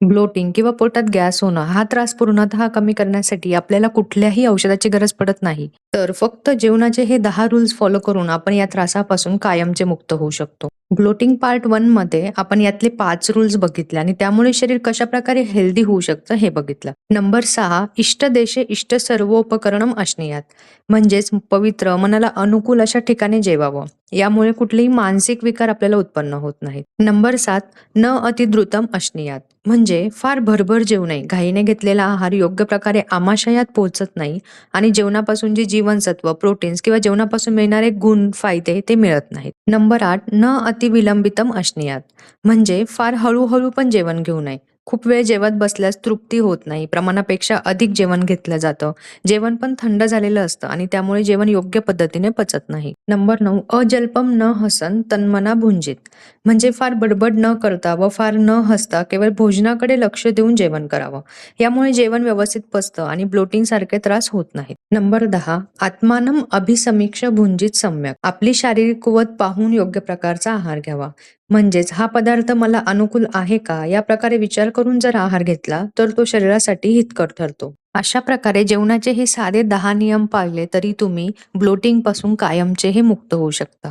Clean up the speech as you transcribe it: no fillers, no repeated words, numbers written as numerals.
Blotting किंवा पोटात gas होणं हा त्रास पूर्णतः कमी करण्यासाठी आपल्याला कुठल्याही औषधाची गरज पडत नाही. तर फक्त जेवणाचे हे 10 रूल्स फॉलो करून आपण या त्रासापासून कायमचे मुक्त होऊ शकतो. ब्लोटिंग पार्ट 1 मध्ये आपण यातले 5 रूल्स बघितले आणि त्यामुळे शरीर कशाप्रकारे हेल्दी होऊ शकतं हे बघितलं. नंबर 6 इष्ट देशे इष्ट सर्वोपकरणम असणीयात. म्हणजेच पवित्र मनाला अनुकूल अशा ठिकाणी जेवावं. यामुळे कुठलेही मानसिक विकार आपल्याला उत्पन्न होत नाहीत. नंबर 7 न अतिद्रुतम असणीयात. म्हणजे फार भरभर जेवू नये. घाईने घेतलेला आहार योग्य प्रकारे आमाशयात पोहोचत नाही आणि जेवणापासून जे जीवनसत्व, प्रोटीन्स किंवा जेवणापासून मिळणारे गुण, फायदे ते मिळत नाहीत. नंबर 8 न अतिविलंबितम असणीयात. म्हणजे फार हळूहळू पण जेवण घेऊ नये. खूप वेळ जेवत बसल्यास तृप्ती होत नाही. प्रमाणापेक्षा अधिक जेवण घेतलं जातं. जेवण पण थंड झालेलं असतं आणि त्यामुळे जेवण योग्य पद्धतीने पचत नाही. नंबर 9 अजल्पम न हसन तन्मना भुंजित. म्हणजे फार बडबड न करता व फार न हसता केवळ भोजनाकडे लक्ष देऊन जेवण करावं. यामुळे जेवण व्यवस्थित पचतं आणि ब्लोटिंग सारखे त्रास होत नाहीत. नंबर 10 आत्मानम अभिसमीक्ष भुंजित सम्यक. आपली शारीरिक कुवत पाहून योग्य प्रकारचा आहार घ्यावा. म्हणजेच हा पदार्थ मला अनुकूल आहे का या प्रकारे विचार करून जर आहार घेतला तर तो शरीरासाठी हितकर ठरतो. अशा प्रकारे जेवणाचे हे साधे 10 नियम पाळले तरी तुम्ही ब्लोटिंग पासून कायमचे हे मुक्त होऊ शकता.